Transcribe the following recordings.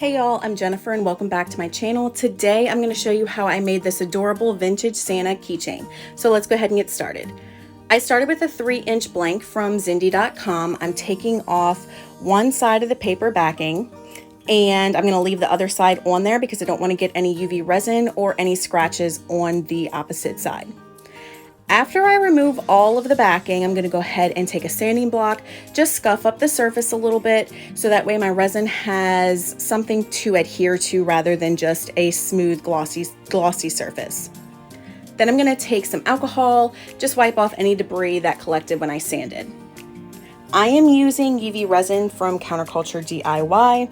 Hey y'all, I'm Jennifer and welcome back to my channel. Today I'm going to show you how I made this adorable vintage Santa keychain. So let's go ahead and get started. I started with a 3-inch blank from Zindy.com. I'm taking off one side of the paper backing and I'm going to leave the other side on there because I don't want to get any UV resin or any scratches on the opposite side. After I remove all of the backing, I'm going to go ahead and take a sanding block, just scuff up the surface a little bit so that way my resin has something to adhere to rather than just a smooth glossy surface. Then I'm going to take some alcohol, just wipe off any debris that collected when I sanded. I am using UV resin from Counterculture DIY.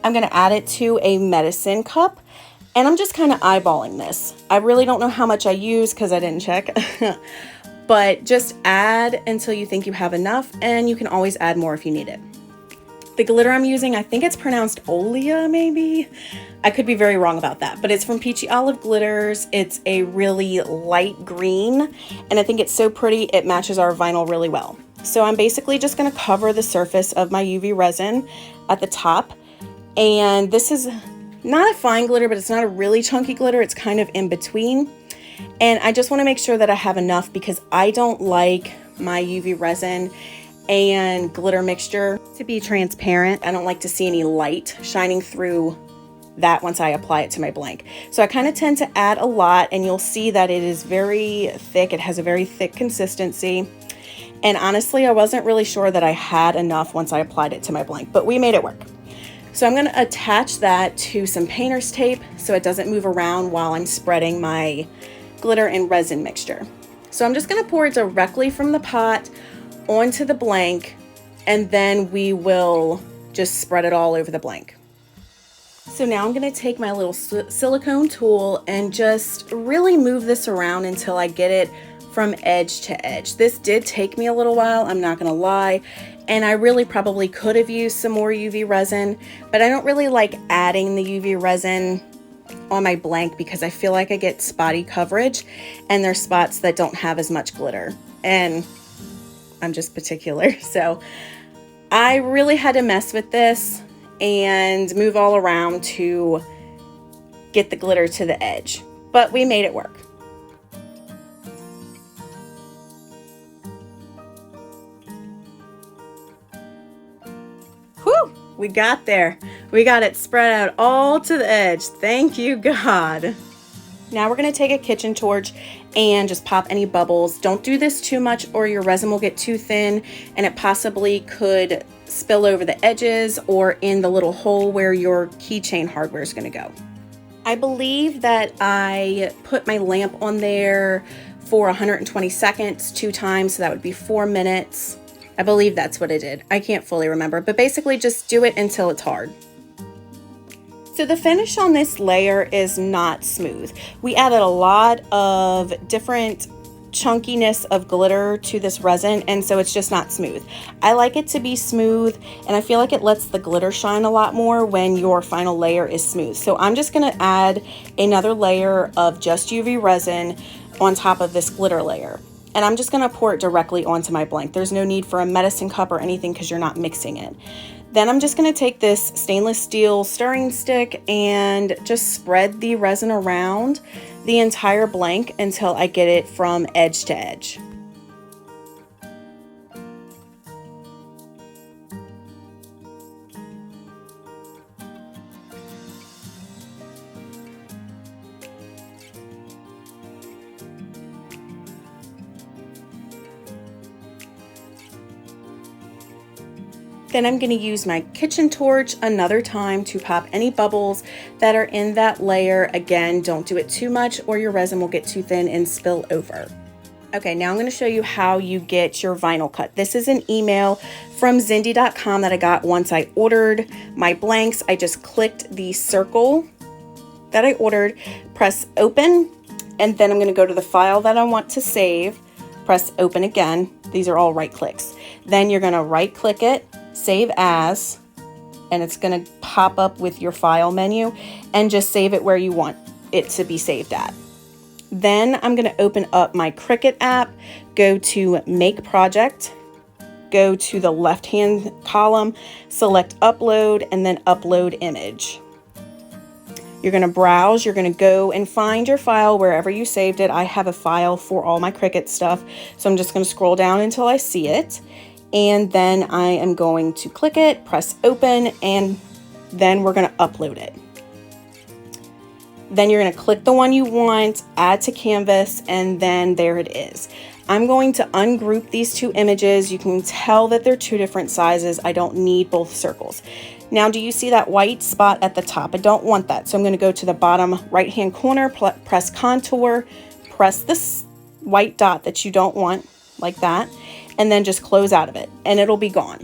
I'm going to add it to a medicine cup. And I'm just kind of eyeballing this. I really don't know how much I use because I didn't check, but just add until you think you have enough, and you can always add more if you need it. The glitter I'm using, I think it's pronounced Olea maybe. I could be very wrong about that, but it's from Peachy Olive Glitters. It's a really light green, and I think it's so pretty it matches our vinyl really well. So I'm basically just going to cover the surface of my UV resin at the top, and this is not a fine glitter, but it's not a really chunky glitter. It's kind of in between. And I just want to make sure that I have enough because I don't like my UV resin and glitter mixture to be transparent. I don't like to see any light shining through that once I apply it to my blank. So I kind of tend to add a lot, and you'll see that it is very thick. It has a very thick consistency. And honestly, I wasn't really sure that I had enough once I applied it to my blank, but we made it work. So I'm going to attach that to some painter's tape so it doesn't move around while I'm spreading my glitter and resin mixture. So I'm just going to pour it directly from the pot onto the blank, and then we will just spread it all over the blank. So now I'm going to take my little silicone tool and just really move this around until I get it from edge to edge. This did take me a little while, I'm not going to lie. And I really probably could have used some more UV resin, but I don't really like adding the UV resin on my blank because I feel like I get spotty coverage and there's spots that don't have as much glitter. And I'm just particular. So I really had to mess with this and move all around to get the glitter to the edge, but we made it work. Whew, we got there. We got it spread out all to the edge. Thank you, God. Now we're going to take a kitchen torch and just pop any bubbles. Don't do this too much or your resin will get too thin and it possibly could spill over the edges or in the little hole where your keychain hardware is going to go. I believe that I put my lamp on there for 120 seconds 2 times, so that would be 4 minutes. I believe that's what I did. I can't fully remember, but basically just do it until it's hard. So the finish on this layer is not smooth. We added a lot of different chunkiness of glitter to this resin, and so it's just not smooth. I like it to be smooth, and I feel like it lets the glitter shine a lot more when your final layer is smooth. So I'm just going to add another layer of just UV resin on top of this glitter layer. And I'm just going to pour it directly onto my blank. There's no need for a medicine cup or anything because you're not mixing it. Then I'm just going to take this stainless steel stirring stick and just spread the resin around the entire blank until I get it from edge to edge. Then I'm going to use my kitchen torch another time to pop any bubbles that are in that layer. Again, don't do it too much or your resin will get too thin and spill over. Okay, now I'm going to show you how you get your vinyl cut. This is an email from Zindy.com that I got once I ordered my blanks. I just clicked the circle that I ordered, press open, and then I'm going to go to the file that I want to save, press open again. These are all right clicks. Then you're going to right click it, save as, and it's going to pop up with your file menu, and just save it where you want it to be saved at. Then I'm going to open up my Cricut app, go to Make Project, go to the left-hand column, select Upload, and then Upload Image. You're going to browse, you're going to go and find your file wherever you saved it. I have a file for all my Cricut stuff, so I'm just going to scroll down until I see it. And then I am going to click it, press open, and then we're going to upload it. Then you're going to click the one you want, add to canvas, and then there it is. I'm going to ungroup these two images. You can tell that they're two different sizes. I don't need both circles. Now, do you see that white spot at the top? I don't want that. So I'm going to go to the bottom right-hand corner, press contour, press this white dot that you don't want, like that, and then just close out of it, and it'll be gone.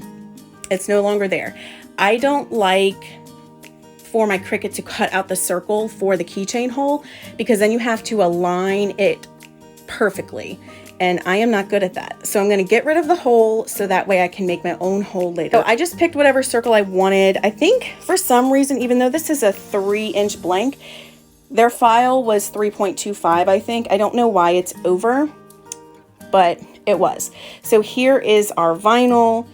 It's no longer there. I don't like for my Cricut to cut out the circle for the keychain hole, because then you have to align it perfectly, and I am not good at that. So I'm going to get rid of the hole so that way I can make my own hole later. So I just picked whatever circle I wanted. I think for some reason, even though this is a 3-inch blank, their file was 3.25, I think. I don't know why it's over, but it was. So here is our vinyl,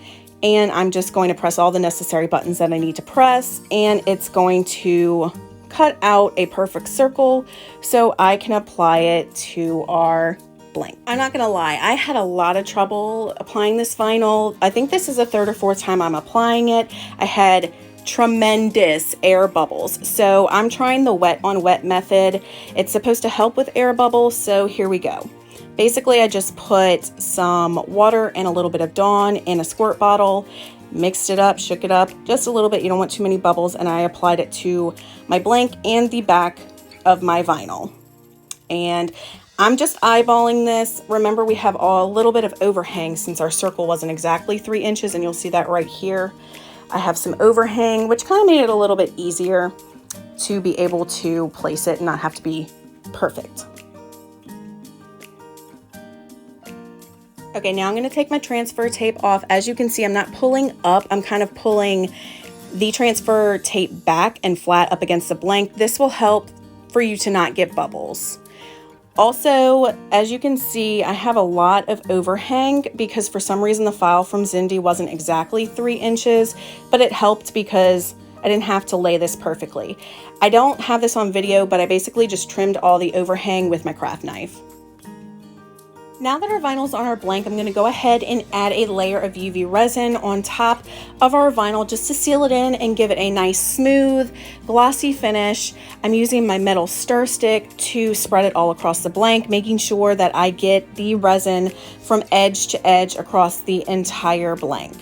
and I'm just going to press all the necessary buttons that I need to press, and it's going to cut out a perfect circle so I can apply it to our blank. I'm not gonna lie, I had a lot of trouble applying this vinyl. I think this is the 3rd or 4th time I'm applying it. I had tremendous air bubbles, so I'm trying the wet on wet method. It's supposed to help with air bubbles, so here we go. Basically, I just put some water and a little bit of Dawn in a squirt bottle, mixed it up, shook it up just a little bit. You don't want too many bubbles, and I applied it to my blank and the back of my vinyl. And I'm just eyeballing this. Remember, we have a little bit of overhang since our circle wasn't exactly 3 inches, and you'll see that right here. I have some overhang, which kind of made it a little bit easier to be able to place it and not have to be perfect. Okay, now I'm going to take my transfer tape off. As you can see, I'm not pulling up. I'm kind of pulling the transfer tape back and flat up against the blank. This will help for you to not get bubbles. Also, as you can see, I have a lot of overhang because for some reason the file from Zindy wasn't exactly 3 inches, but it helped because I didn't have to lay this perfectly. I don't have this on video, but I basically just trimmed all the overhang with my craft knife. Now that our vinyl's on our blank, I'm going to go ahead and add a layer of UV resin on top of our vinyl just to seal it in and give it a nice smooth, glossy finish. I'm using my metal stir stick to spread it all across the blank, making sure that I get the resin from edge to edge across the entire blank.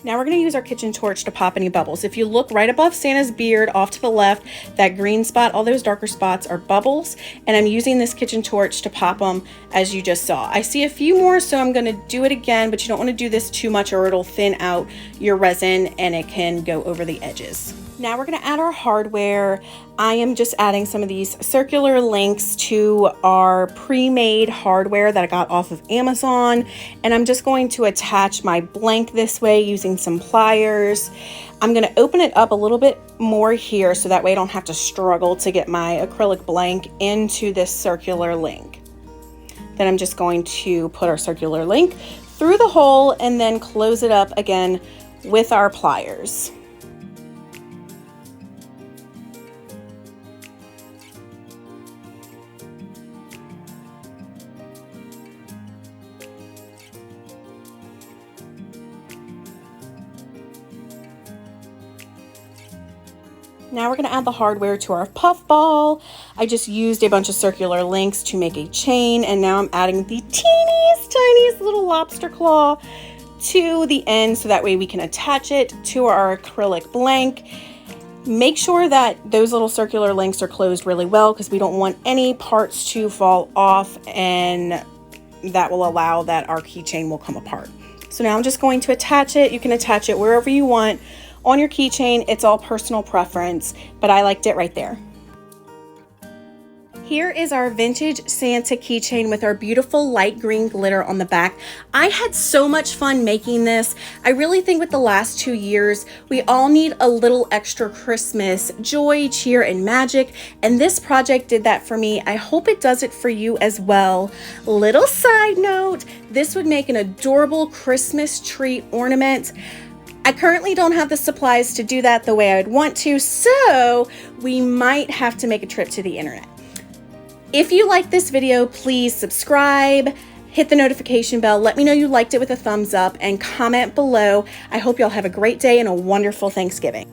Now we're going to use our kitchen torch to pop any bubbles. If you look right above Santa's beard off to the left, that green spot, all those darker spots are bubbles, and I'm using this kitchen torch to pop them as you just saw. I see a few more, so I'm going to do it again, but you don't want to do this too much or it'll thin out your resin and it can go over the edges. Now we're going to add our hardware. I am just adding some of these circular links to our pre-made hardware that I got off of Amazon, and I'm just going to attach my blank this way using some pliers. I'm going to open it up a little bit more here so that way I don't have to struggle to get my acrylic blank into this circular link. Then I'm just going to put our circular link through the hole and then close it up again with our pliers. Now we're going to add the hardware to our puff ball. I just used a bunch of circular links to make a chain, and now I'm adding the tiniest little lobster claw to the end so that way we can attach it to our acrylic blank. Make sure that those little circular links are closed really well because we don't want any parts to fall off, and that will allow that our keychain will come apart. So now I'm just going to attach it. You can attach it wherever you want on your keychain. It's all personal preference, but I liked it right there. Here is our vintage Santa keychain with our beautiful light green glitter on the back. I had so much fun making this. I really think with the last 2 years, we all need a little extra Christmas joy, cheer, and magic, and this project did that for me. I hope it does it for you as well. Little side note, this would make an adorable Christmas tree ornament. I currently don't have the supplies to do that the way I would want to, so we might have to make a trip to the internet. If you like this video, please subscribe, hit the notification bell, let me know you liked it with a thumbs up, and comment below. I hope y'all have a great day and a wonderful Thanksgiving.